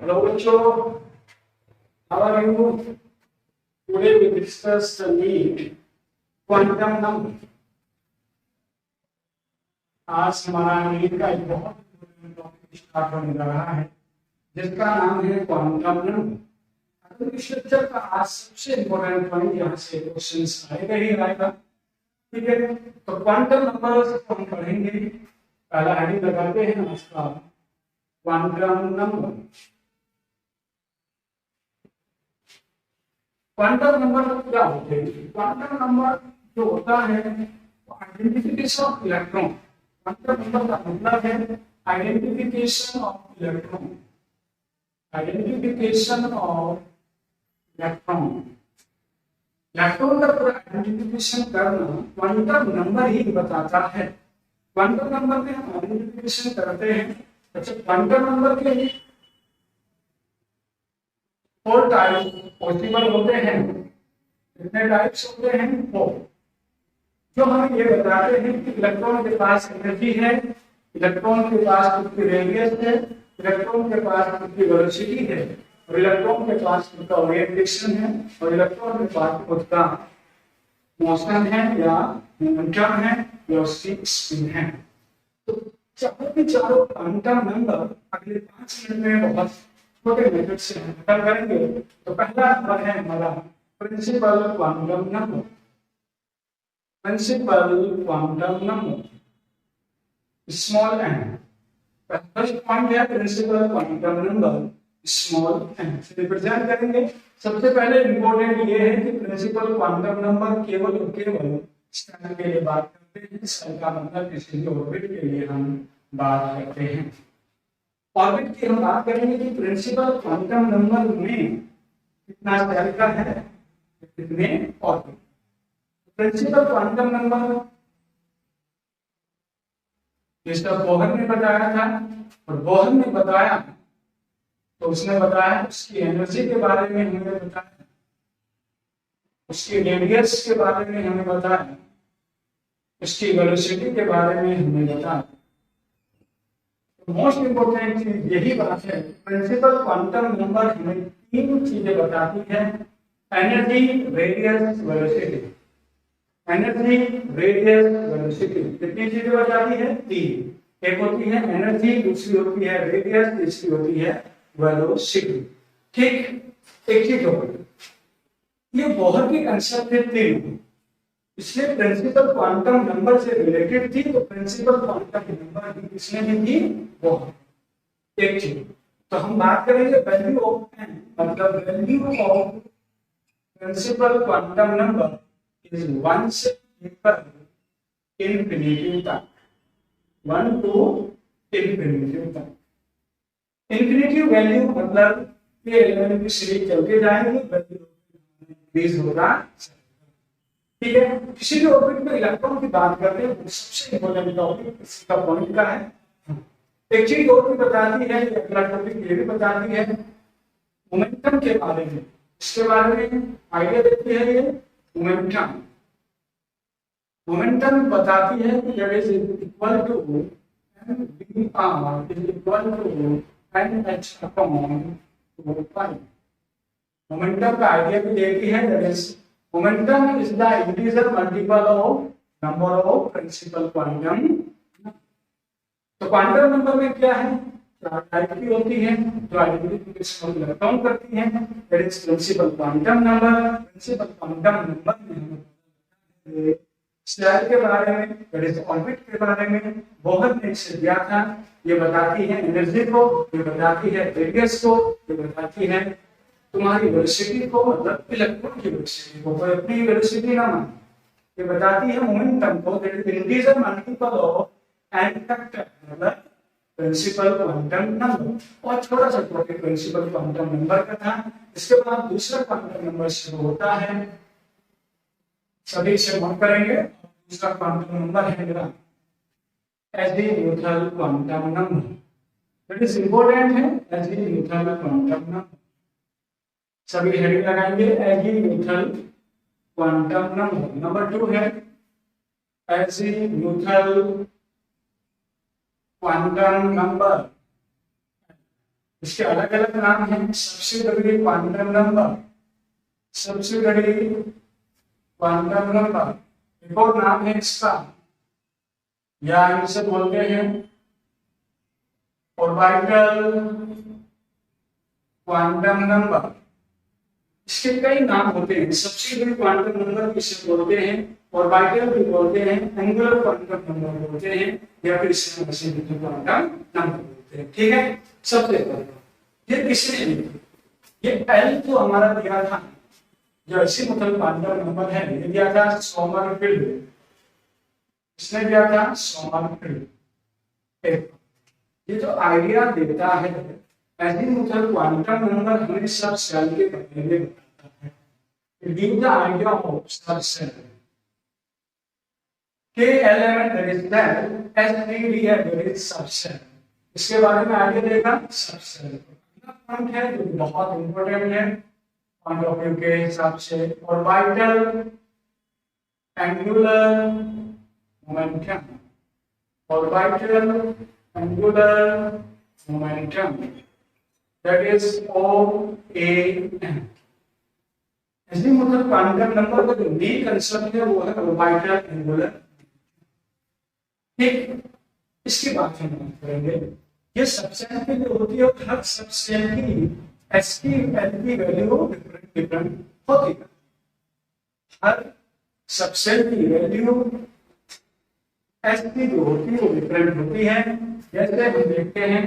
Hello, bachcho. How are you? Today we discuss the need quantum number. आज हमारा NEET का एक बहुत इम्पोर्टेंट टॉपिक स्टार्ट होने जा रहा है जिसका नाम है क्वांटम नंबर। अगर इस लेक्चर का आज सबसे इम्पोर्टेंट पॉइंट यहाँ से क्वेश्चंस आएगा ही आएगा। ठीक है, तो क्वांटम नंबर हम पढ़ेंगे। पहला हेडिंग लगाते हैं आज का क्वांटम नंबर। क्वांटम नंबर क्या होते हैं? क्वांटम नंबर जो होता है identification of electron. Quantum number का मतलब है identification of electron. Identification of electron. Electron का पूरा आइडेंटिफिकेशन करना क्वांटम नंबर ही बताता है। क्वांटम नंबर में हम आइडेंटिफिकेशन करते हैं। अच्छा, क्वांटम नंबर के लिए 4 टाइप पॉसिबल होते हैं। कितने टाइप्स होते हैं? 4, जो हमें ये बताते हैं कि इलेक्ट्रॉन के पास एनर्जी है, इलेक्ट्रॉन के पास खुद की रेडियस है, इलेक्ट्रॉन के पास खुद की वेलोसिटी है, और इलेक्ट्रॉन के पास खुद का ओरिएंटेशन है, और इलेक्ट्रॉन के पास खुद का मोशन है या मोमेंटम है या उसकी स्पिन है। तो चारों के चारों क्वांटम नंबर अगले 5 मिनट में बहुत छोटे मेथड से हम हल करेंगे। तो पहला नंबर है हमारा principal quantum number. Principal quantum number small N. First point है principal quantum number small N से रिप्रेजेंट करेंगे। सबसे पहले इंपॉर्टेंट ये है कि प्रिंसिपल क्वांटम नंबर केवल और केवल स्टार के लिए बात करते हैं। स्टार का मतलब किसी भी ऑर्बिट के लिए हम बात करते हैं। ऑर्बिट की हम बात करेंगे कि प्रिंसिपल क्वांटम नंबर में कितना सेल का है, कितने ऑर्बिट। प्रिंसिपल क्वांटम नंबर जिसका बोहर ने बताया था, और बोहर ने बताया तो उसने बताया उसकी एनर्जी के बारे में हमें बताया, उसकी रेडियस के बारे में हमें बताया, उसकी वेलोसिटी के बारे में हमें बताया। मोस्ट इंपोर्टेंट चीज यही बात है, प्रिंसिपल क्वांटम नंबर हमें 3 चीजें बताती है। Energy, radius, velocity. Energy, radius, velocity, कितनी चीजें बताती है? 3। एक होती है एनर्जी, दूसरी होती है रेडियस, तीसरी होती है वेलोसिटी। ठीक, एक चीज और, ये बोहर की कंसेप्ट है 3, इसलिए प्रिंसिपल क्वांटम नंबर से रिलेटेड थी। तो प्रिंसिपल क्वांटम नंबर भी किसने दी थी? बोहर। एक चीज तो हम बात करेंगे वैल्यू ऑफ एन, मतलब value of principal quantum number is 1 से लेकर इंफिनिटी तक, 1 to इंफिनिटी तक। इंफिनिटी वैल्यू मतलब ये एलिमेंट की सीरीज चलते जाएंगे, वैल्यू इंक्रीज होगा। ठीक है, किसी भी ऑर्बिट में इलेक्ट्रॉन की बात करते हैं, सबसे इंपॉर्टेंट टॉपिक इसका पॉइंट का है। एक चीज और भी बताती है, अगला टॉपिक ये भी बताती है मोमेंटम के बारे में। इसके बारे में आइडिया देती है ये मोमेंटम। मोमेंटम बताती है कि that is equal to mvr is equal to nh upon 4π। Momentum का आइडिया भी देती है, that is momentum is the integer multiple of number of principal quantum. तो क्वांटम नंबर में क्या है? 4 टाइप की होती है जो आइडेंटिफिकेशन ऑफ इलेक्ट्रॉन करती है, that is principal quantum number. Principal quantum number में स्टार के बारे में, दैट इज ऑर्बिट के बारे में बोहर ने इसे दिया था। ये बताती है एनर्जी को, ये बताती है रेडियस को, ये बताती है तुम्हारी वेलोसिटी को, मतलब इलेक्ट्रॉन की वेलोसिटी को, कोई अपनी वेलोसिटी ना माने। ये बताती है मोमेंटम को, that is integer multiple of N factor, मतलब प्रिंसिपल क्वांटम नंबर। और छोटा सा टॉपिक प्रिंसिपल क्वांटम नंबर का था। इसके बाद दूसरा क्वांटम नंबर शुरू होता है, सभी से नोट करेंगे। दूसरा क्वांटम नंबर है मेरा azimuthal quantum number. That is important है, एजीम्यूथल क्वांटम नंबर। सभी हेडिंग लगाएंगे एजीम्यूथल क्वांटम नंबर। नंबर 2 है azimuthal क्वांटम नंबर, इसके अलग अलग नाम हैं। Subsidiary quantum number, subsidiary quantum number एक और नाम है इसका, या इसे बोलते हैं ऑर्बिटल क्वांटम नंबर। इसके कई नाम होते हैं। सब्सिडरी क्वांटम नंबर किसे बोलते हैं, ऑर्बिटल भी बोलते हैं, एंगुलर क्वांटम नंबर बोलते हैं, या फिर इसे सब्सिडरी क्वांटम नंबर बोलते हैं। ठीक है, सबसे पहले ये किसने लिखी, ये एल जो हमारा दिया था, जो ऐसी मतलब क्वांटम नंबर है, ये दिया था सोमरफेल्ड। इसने दिया था सोमरफेल्ड। ये जो आइडिया देता है एजीमुथल क्वांटम नंबर हमें सब सेल के बारे में बताता है। It gives the idea of subcell. K element that is cell, S3D है that is subcell. इसके बारे में आइडिया देगा सबसेल। अगला पॉइंट है जो बहुत इंपॉर्टेंट है पॉइंट ऑफ व्यू के हिसाब से, orbital angular momentum, orbital angular momentum that is OAM। ऐसे मतलब क्वांटम नंबर का जो मेन कंसेप्ट है वो है ऑर्बिटल एंगुलर। ठीक, इसके बाद हम बात करेंगे ये सबसेल की जो होती है हर सबसेल की एस की एल की वैल्यू डिफरेंट होती है। हर सबसेल की वैल्यू एस की जो होती है वो डिफरेंट होती है। जैसे हम देखते हैं,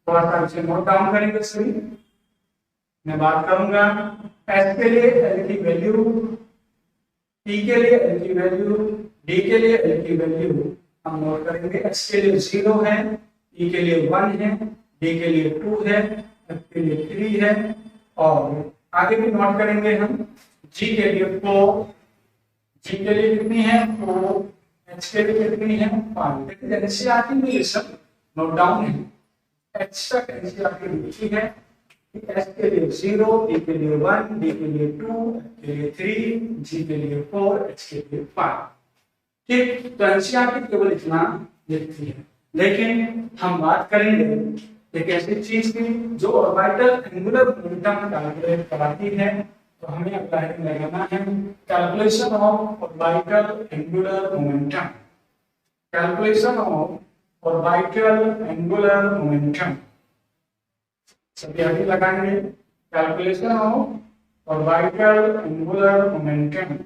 थोड़ा सा इसे नोट डाउन करेंगे सभी। मैं बात करूंगा एस के लिए एल की वैल्यू, टी के लिए एल की वैल्यू, डी के लिए एल की वैल्यू हम नोट करेंगे। एस के लिए 0 है, ई के लिए 1 है, डी के लिए 2 है, एफ के लिए 3 है, और आगे भी नोट करेंगे हम। जी के लिए 4, जी के लिए कितनी है 4, एच के लिए कितनी है 5। देखिए एनसीईआरटी में ये सब नोट डाउन है। एच तक एनसीईआरटी लिखी है। एस के लिए 0, ई के लिए 1, डी के लिए 2, एफ के लिए 3, जी के लिए 4, एच के लिए 5। ठीक, तो एनसीईआरटी केवल इतना लिखती है। लेकिन हम बात करेंगे एक ऐसी चीज की जो ऑर्बिटल एंगुलर मोमेंटम कैलकुलेट कराती है। तो हमें अप्लाई लगाना है calculation of orbital angular momentum, calculation of orbital angular momentum. सभी आगे लगाएंगे calculation of orbital angular momentum,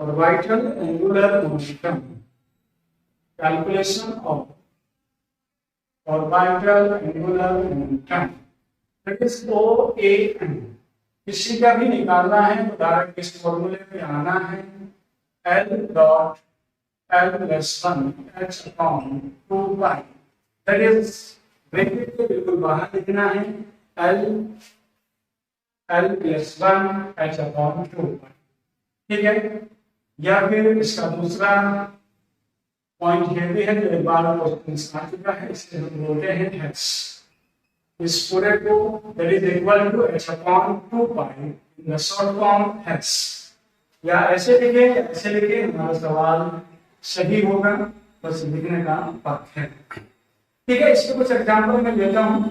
orbital angular momentum, calculation of orbital angular momentum, that is OAM। किसी का भी निकालना है तो डायरेक्ट इस फॉर्मूले पे आना है, L dot L plus 1 H upon 2 pi, that is bracket के बिल्कुल बाहर लिखना है L plus 1 H upon 2 pi। ठीक है, या फिर इसका दूसरा पॉइंट ये भी है जो एक बार क्वेश्चन आ चुका है, इसे हम बोलते हैं हेक्स। इस पूरे को that is equal to h upon 2 pi in the short form hex. या ऐसे लिखे हमारा सवाल सही होगा, बस लिखने का बात है। ठीक है, इसके कुछ एग्जांपल मैं लेता हूं।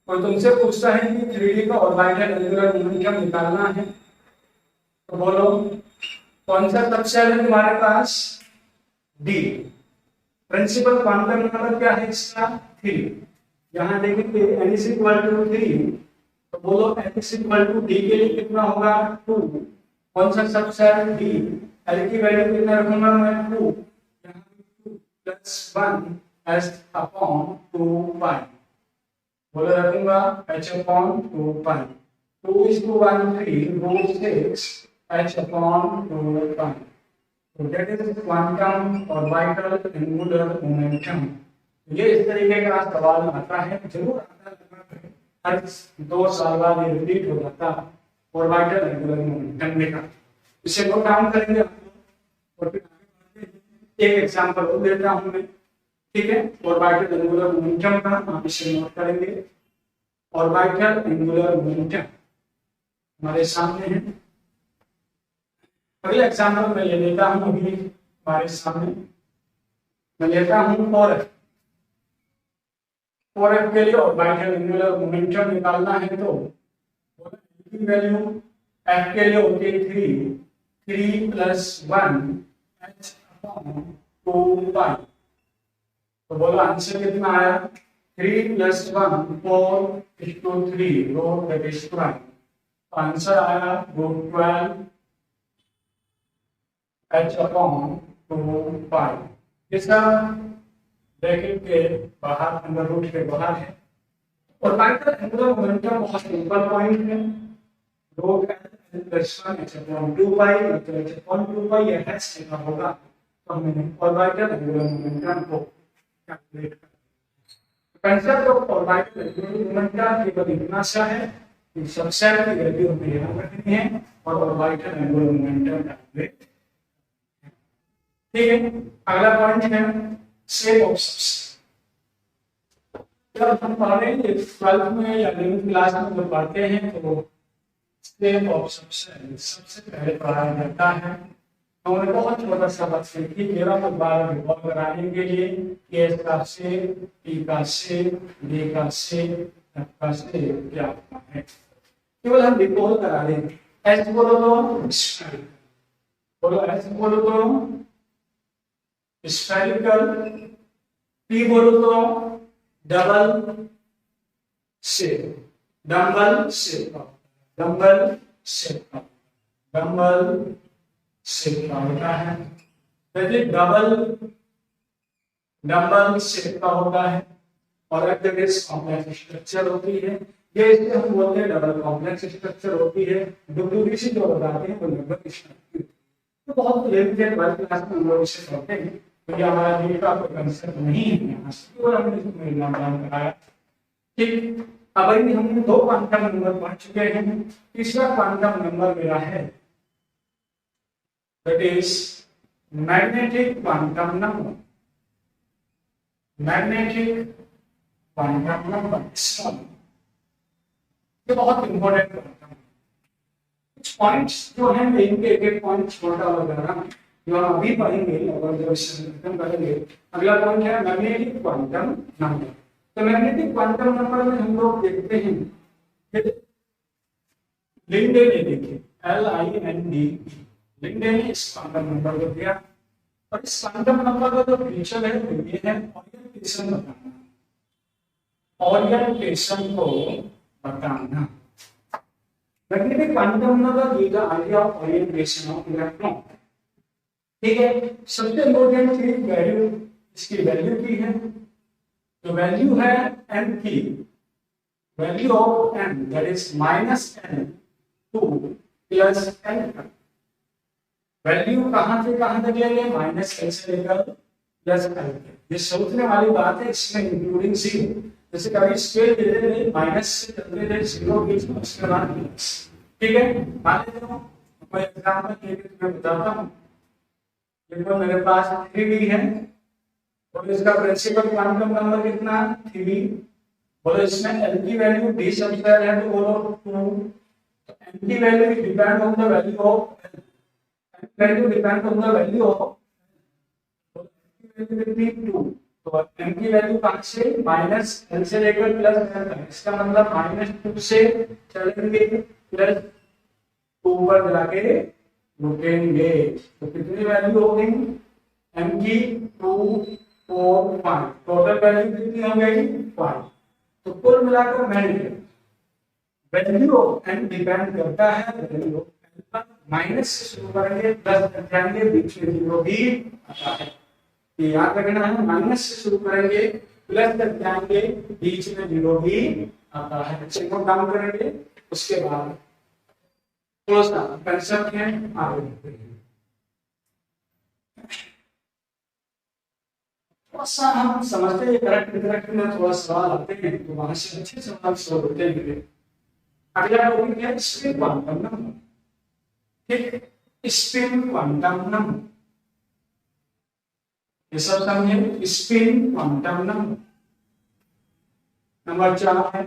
कोई तुमसे पूछता है कि 3D का ऑर्बिटल एंगुलर मोमेंटम निकालना है, तो बोलो कौन सा सबसेल है तुम्हारे पास, डी। प्रिंसिपल क्वांटम नंबर क्या है इसका 3। यहां देखेंगे n is equal to 3, तो बोलो n is equal to d के लिए कितना होगा 2। कौन सा सबसेल डी, l की वैल्यू कितना रखूंगा मैं 2, यहां 2 plus 1 h upon 2 pi, बोलो रखूंगा h upon 2 pi। 2 is to 1 3 root 6 h upon 2 pi। तो that is quantum orbital angular momentum। ये इस तरीके का सवाल आता है, जरूर आता है, हर 2 साल बाद ये रिपीट हो जाता है ऑर्बिटल एंगुलर मोमेंटम का। इसे नोट डाउन करेंगे और फिर एक एग्जांपल और देता हूं मैं। ठीक है, ऑर्बिटल एंगुलर मोमेंटम का आप इसे नोट करेंगे। ऑर्बिटल एंगुलर मोमेंटम हमारे सामने है, अगले एग्जाम्पल में ये लेता हूं अभी हमारे सामने, मैं लेता हूं और एफ के लिए ऑर्बिटल एंगुलर मोमेंटम निकालना है तो की वैल्यू एफ के लिए होती है 3 प्लस 1 एच अपॉन 2 पाई। तो बोलो आंसर कितना आया 3 plus 1 4:3 row that is prime. तो आंसर आया रूट 12 एच अपॉन 2 पाई। इसका ब्रैकेट के बाहर अंडर रूट के बाहर है। और ऑर्बिटल एंगुलर मोमेंटम बहुत सिंपल पॉइंट है, rho L plus 1 H upon 2 पाई, तो एच अपॉन 2 पाई ये हैश लेना होगा। तो हमने ऑर्बिटल एंगुलर मोमेंटम को कैलकुलेट कर। Concept of orbital angular momentum केवल इतना सा है कि सबसेट की वैल्यू हमें याद रखनी है और ऑर्बिटल एंगुलर मोमेंटम कैलकुलेट। ठीक है, अगला पॉइंट है शेप ऑफ सबसेट। जब हम पढ़ रहे हैं 12th में या 11th क्लास में जब पढ़ते हैं तो शेप ऑफ सबसेट सबसे पहले पढ़ाया जाता है। तो उन्हें बहुत छोटा सा बात लिखी 13 बार रिकॉल कराने के लिए एस का शेप, टी का शेप, डी का शेप, एफ का शेप क्या होता है, केवल हम रिकॉल करा रहे हैं। एस बोलो तो स्फेरिकल, बोलो एस बोलो तो स्फेरिकल, टी बोलो तो double shape, dumbbell shape, dumbbell shape, dumbbell shape का होता है। देखिए डंबल शेप का होता है और एक कॉम्प्लेक्स स्ट्रक्चर होती है। ये इसलिए हम बोलते हैं डबल कॉम्प्लेक्स स्ट्रक्चर होती है। डब्ल्यूबीसी जो बताते हैं वो लगभग इस टाइप की, तो बहुत लिमिटेड वर्क क्लास में हम लोग इसे पढ़ते हैं। तो ये हमारा डी का कोई कंसेप्ट नहीं है यहाँ से, और हमने इसमें नाम कराया। ठीक, अब अभी हमने 2 क्वांटम नंबर पढ़ चुके हैं। तीसरा क्वांटम नंबर मेरा है that is magnetic quantum number, magnetic quantum number small। ये बहुत इंपॉर्टेंट क्वांटम, कुछ पॉइंट्स जो हैं इनके एक पॉइंट छोटा वगैरह जो हम अभी पढ़ेंगे और जब इसे खत्म करेंगे। अगला पॉइंट है मैग्नेटिक क्वांटम नंबर। तो मैग्नेटिक क्वांटम नंबर में हम लोग देखते हैं लिंडे ने देखे LINDE, लिंडे ने इस क्वांटम नंबर को दिया और इस क्वांटम नंबर का जो फीचर है वो ये है ओरिएंटेशन बताना, ओरिएंटेशन को बताना। Magnetic quantum number gives the idea of orientation of electron. ठीक है, सबसे इंपॉर्टेंट चीज वैल्यू, इसकी वैल्यू की है। तो वैल्यू है m की, value of m that is -n to +n। Value कहां से कहां तक लेंगे, -l से लेकर +l। ये सोचने वाली बात है, इसमें इंक्लूडिंग 0। जैसे कभी स्केल दे रहे माइनस से चलते थे 0 बीच में, उसके बाद प्लस। ठीक है, मान लीजिए मैं एग्जांपल लेके तुम्हें बताता हूं। देखो मेरे पास 3d है और इसका प्रिंसिपल क्वांटम नंबर कितना 3। बोलो इसमें l की वैल्यू d सबसेट है तो बोलो 2। तो m की value depend on the value of l, value depend on the value of value 2। तो m की वैल्यू कहां से -l से लेकर +l तक, इसका मतलब -2 से चलेंगे +2 पर जाके रुकेंगे। तो कितनी वैल्यू हो गई m की 2 4 5, टोटल वैल्यू कितनी हो गई 5। तो कुल मिलाकर मैंने वैल्यू ऑफ n डिपेंड करता है वैल्यू ऑफ l पर। माइनस से शुरू करेंगे प्लस तक जाएंगे, बीच में 0 भी आता है, ये याद रखना है। माइनस से शुरू करेंगे प्लस तक जाएंगे, बीच में 0 भी आता है। चलो काम करेंगे, उसके बाद थोड़ा सा कंसेप्ट है आगे बढ़ते हैं। थोड़ा सा हम समझते हैं करेक्ट में थोड़ा सवाल आते हैं तो वहां से अच्छे सवाल सॉल्व होते हैं। अगला टॉपिक है स्पिन क्वांटम नंबर। ठीक, स्पिन क्वांटम नंबर ये सब समझे। स्पिन क्वांटम नंबर नंबर 4 है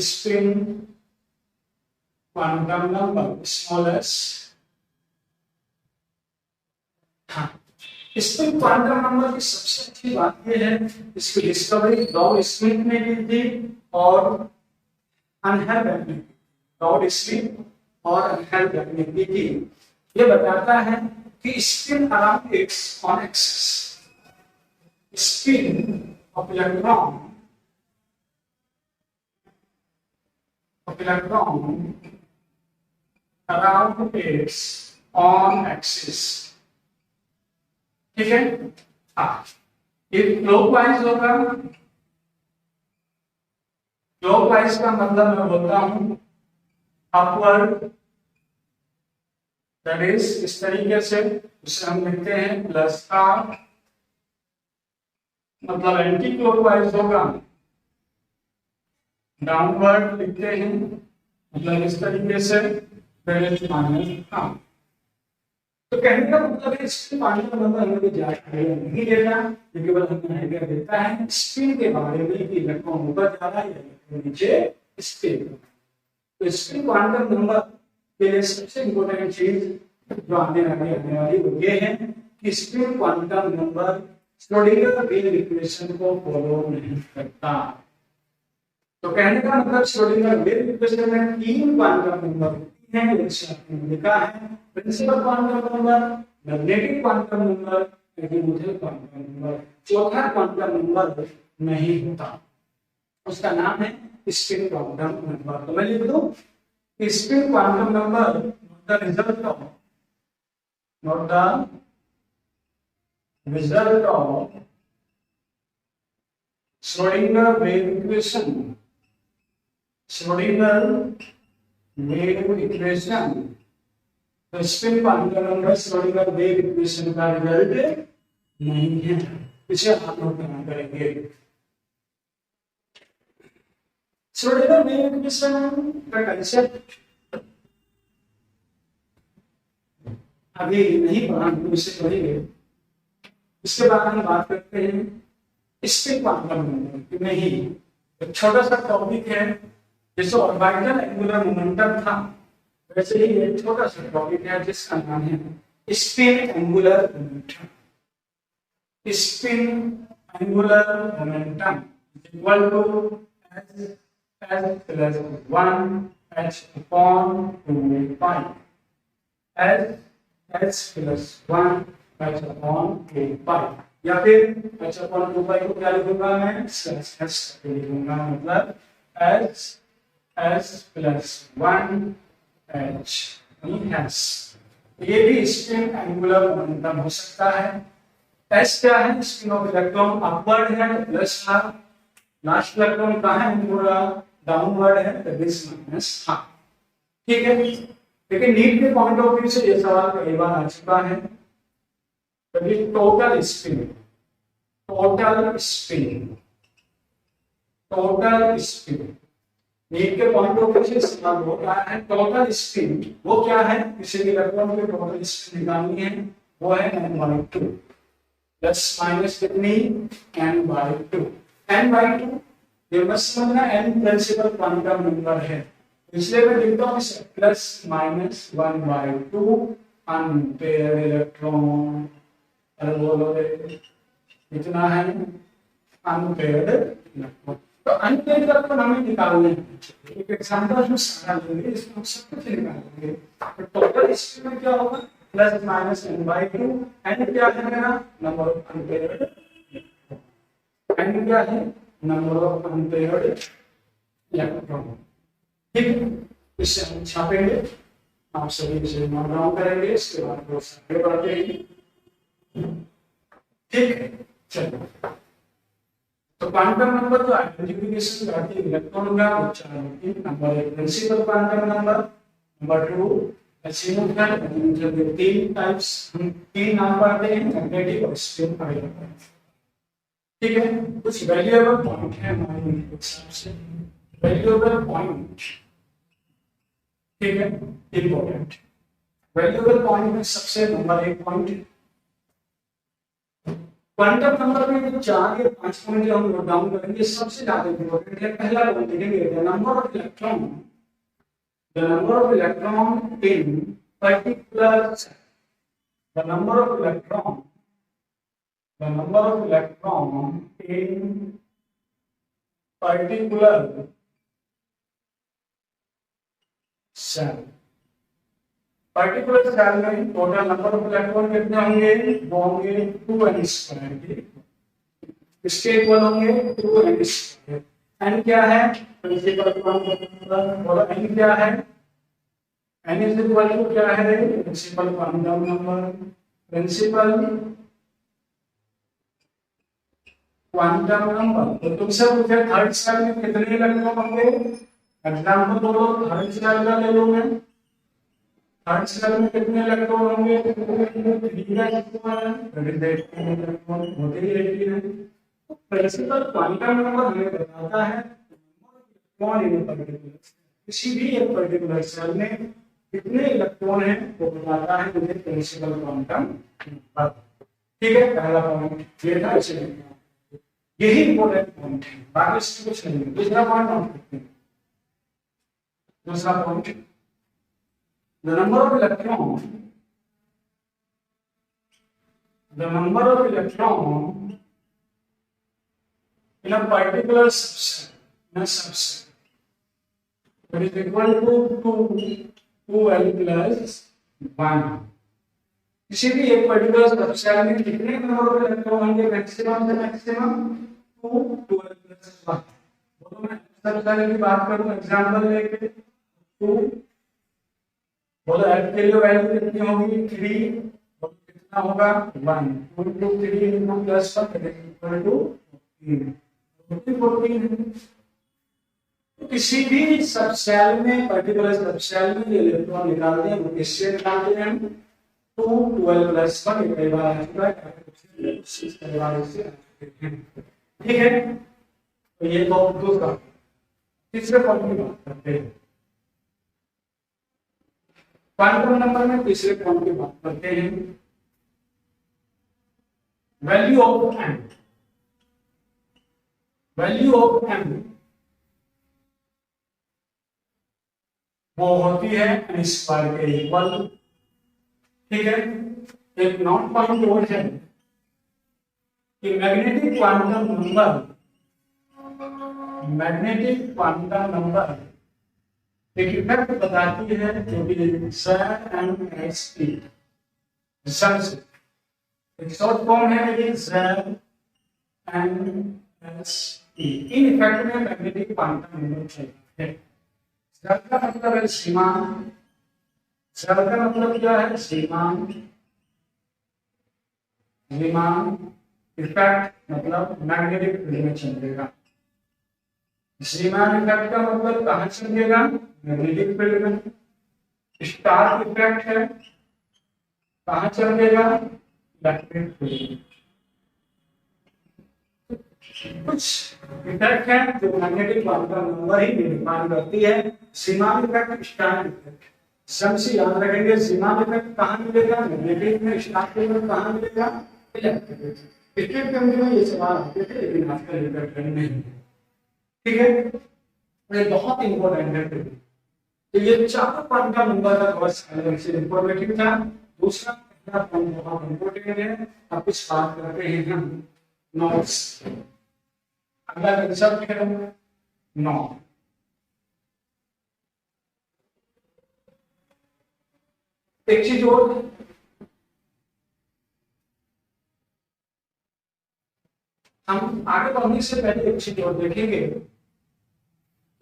spin quantum number small s। हाँ, स्पिन क्वांटम नंबर की सबसे अच्छी बात यह है, इसकी डिस्कवरी लॉर्ड स्मिथ ने की थी और अनहेल्ड ने, लॉर्ड स्मिथ और अनहेल्ड ने की थी। ये बताता है कि spin around x on axis, spin off electron around its on axis, ठीक है। हाँ, ये क्लॉकवाइज होगा, क्लॉकवाइज का मतलब मैं बोलता हूं अपवर्ड, दैट इज इस तरीके से, उसे हम लिखते हैं प्लस का, मतलब एंटी क्लॉकवाइज होगा डाउनवर्ड लिखते हैं, मतलब इस तरीके से माइनस। हाँ, तो कहने का मतलब है इसके पानी का मतलब हमें ज्यादा आइडिया नहीं देता, ये केवल हमें आइडिया देता है स्पिन के बारे में कि इलेक्ट्रॉन ऊपर जा रहा है या नीचे स्पिन। तो स्पिन क्वांटम नंबर के लिए सबसे इंपॉर्टेंट चीज जो आने वाली वो ये है कि spin quantum number Schrodinger wave equation को फॉलो नहीं करता। तो कहने का मतलब श्रोडिंगर वेव इक्वेशन में 3 क्वांटम नंबर हैं, जैसे आपने लिखा है principal quantum number, magnetic quantum number, azimuthal quantum number. चौथा क्वांटम नंबर नहीं होता, उसका नाम है स्पिन क्वांटम नंबर। तो मैं लिख दूं spin quantum number the result of Schrodinger wave equation, Schrodinger wave equation. तो spin quantum number Schrodinger wave equation का रिजल्ट नहीं है, इसे आप लोग ध्यान करेंगे। श्रोडिंगर वेव इक्वेशन का कंसेप्ट अभी नहीं पढ़ा, तो इसे पढ़ेंगे। इसके बाद हम बात करते हैं स्पिन क्वांटम नंबर में ही एक छोटा सा टॉपिक है, जैसे ऑर्बिटल एंगुलर मोमेंटम था, वैसे ही एक छोटा सा टॉपिक है जिसका नाम है spin angular momentum. Spin angular momentum equal to H plus 1 h upon 2 pi, H plus 1 h upon 2 pi, या फिर h अपॉन 2 पाई को क्या लिखूंगा मैं, स्लैश एच लिखूंगा, मतलब एच प्लस 1 h एस। ये भी स्पिन एंगुलर मोमेंटम हो सकता है। एस क्या है, स्पिन ऑफ इलेक्ट्रॉन अपवर्ड है, प्लस का लास्ट इलेक्ट्रॉन कहां है, पूरा डाउनवर्ड है, तो दिस माइनस हां, ठीक है। लेकिन नीट के पॉइंट ऑफ व्यू से ये सवाल कई बार आ चुका है। तो ये total spin, total spin, total spin NEET के पॉइंट ऑफ व्यू से सवाल हो रहा है। टोटल स्पिन वो क्या है, किसी भी इलेक्ट्रॉन की टोटल स्पिन निकालनी है, वो है n/2 प्लस माइनस कितनी, n/2। n/2 ये मत समझना, n प्रिंसिपल क्वांटम नंबर है, इसलिए मैं लिखता हूं इसे प्लस माइनस 1/2 अनपेयर्ड इलेक्ट्रॉन। अरे बोलो कितना है, अनपेयर्ड इलेक्ट्रॉन। तो अनपेयर्ड इलेक्ट्रॉन हमें निकालने हैं, एक एग्जांपल हम सारा लेंगे, इसमें हम सब कुछ निकालेंगे। तो टोटल स्पिन में क्या होगा, प्लस माइनस n/2, n क्या है मेरा, नंबर ऑफ अनपेयर्ड, n क्या है, नंबर ऑफ अनपेयर्ड इलेक्ट्रॉन, ठीक है। इससे हम छापेंगे, आप सभी इसे नोट डाउन करेंगे, इसके बाद वो आगे बढ़ते हैं, ठीक है। चलो, तो क्वांटम नंबर जो आइडेंटिफिकेशन करती है इलेक्ट्रॉन का, वो 4 होती है। Number 1 principal quantum number, number 2 asymptotic, मतलब 3 टाइप्स, हम 3 नाम पढ़ते हैं, मैग्नेटिक और स्पिन आइडेंटिफायर, ठीक है। कुछ वैल्यूएबल पॉइंट है हमारे हिसाब से, वैल्यूएबल पॉइंट, ठीक है, इंपॉर्टेंट। वैल्यूएबल पॉइंट में सबसे नंबर 1 पॉइंट, क्वांटम नंबर में जो 4 या 5 पॉइंट जो हम नोट डाउन करेंगे सबसे ज्यादा इंपॉर्टेंट है। पहला पॉइंट लिखेंगे the number of electron, the number of electron in particular, the number of electron in particular cell में टोटल नंबर ऑफ इलेक्ट्रॉन कितने होंगे? वो होंगे 2n² के, इसके इक्वल होंगे 2n²। n क्या है? Principal quantum number. बोलो n क्या है? n इज इक्वल टू क्या है? Principal quantum number. Principal quantum number. तो तुमसे पूछे थर्ड सेल में कितने इलेक्ट्रॉन होंगे? एग्जांपल बोलो, थर्ड सेल का ले लो मैं। थर्ड सेल में कितने इलेक्ट्रॉन होंगे? 3 इलेक्ट्रॉन होते ही रहती है। तो प्रिंसिपल क्वांटम नंबर हमें बताता है इलेक्ट्रॉन इन पर्टिकुलर, किसी भी एक पर्टिकुलर सेल में कितने इलेक्ट्रॉन हैं वो बताता है मुझे प्रिंसिपल क्वांटम नंबर। ठीक है, पहला पॉइंट ये था। इसे यही इंपॉर्टेंट पॉइंट है, बाकी से कुछ नहीं। दूसरा पॉइंट नोट करते हैं। दूसरा point, the number of electron in a particular subset that is equal to 2l plus 1। किसी भी एक पर्टिकुलर सबसेट में कितने नंबर ऑफ इलेक्ट्रॉन होंगे? मैक्सिमम से मैक्सिमम 2l plus 1। बोलो मैं सबसेट की बात करूं, एग्जांपल लेके 2, बोलो f के लिए वैल्यू कितनी होगी? 3। बोलो कितना होगा? 1। 2 into 3 into plus 1 equal to 14। तो किसी भी सबसेल में, पर्टिकुलर सबसेल में ये इलेक्ट्रॉन निकालते हैं, वो किससे निकालते हैं? 2 12 plus 1 कई बार आ चुका है, कई बार इससे आ चुके हैं। ठीक है, तो ये तो दूसरा। तीसरे पॉइंट की बात करते हैं। क्वांटम नंबर में तीसरे पॉइंट की बात करते हैं, value of m। Value of m वो होती है n² के इक्वल। ठीक है, एक नॉट पॉइंट और है कि मैग्नेटिक क्वांटम नंबर एक इफेक्ट बताती है जो कि ZMST, एक शॉर्ट फॉर्म है ये ZMST। इन इफेक्ट में मैग्नेटिक क्वांटम नंबर है। Z का मतलब है सीमांत। Z का मतलब क्या है? सीमांत। इफेक्ट मतलब मैग्नेटिक फील्ड में चलेगा। सीमांत इफेक्ट का मतलब कहां चलेगा? मैग्नेटिक फील्ड में। स्टार इफेक्ट है, कहां चलेगा? इलेक्ट्रिक फील्ड में। कुछ इफेक्ट है जो मैग्नेटिक क्वांटम नंबर ही डिफाइन करती है। सीमांत इफेक्ट, स्टार इफेक्ट सबसे याद रखेंगे। सीमांत इफेक्ट कहां मिलेगा? मैग्नेटिक में। स्टार इफेक्ट कहां मिलेगा? इलेक्ट्रिक। स्टेट कमिटी में ये सवाल आते थे, लेकिन आजकल इफेक्ट नहीं है। ठीक है, ये बहुत इंपॉर्टेंट है। तो ये चार क्वांटम नंबर का कोर्स अलग से इंफॉर्मेटिव था। दूसरा पहला पॉइंट बहुत इंपॉर्टेंट है। अब कुछ बात करते हैं हम नॉट्स। अगला कंसेप्ट है नॉट। एक चीज और, हम आगे बढ़ने से पहले एक चीज और देखेंगे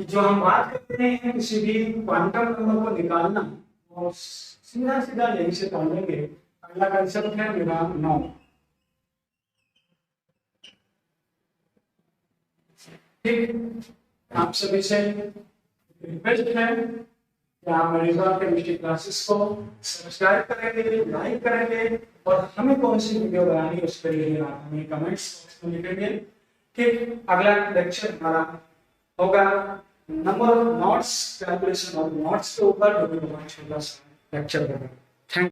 कि जो हम बात करते हैं किसी भी क्वांटम नंबर को निकालना, और सीधा सीधा यहीं से पढ़ेंगे। अगला कंसेप्ट है मेरा नॉट। ठीक, आप सभी से रिक्वेस्ट है कि आप मेरी केमिस्ट्री क्लासेस को सब्सक्राइब करेंगे, लाइक करेंगे, और हमें कौन सी वीडियो बनानी है उसके लिए आप हमें कमेंट्स बॉक्स में लिखेंगे। ठीक, अगला लेक्चर हमारा होगा number of knots, calculation of knots के ऊपर, जो कि बहुत छोटा सा लेक्चर होगा।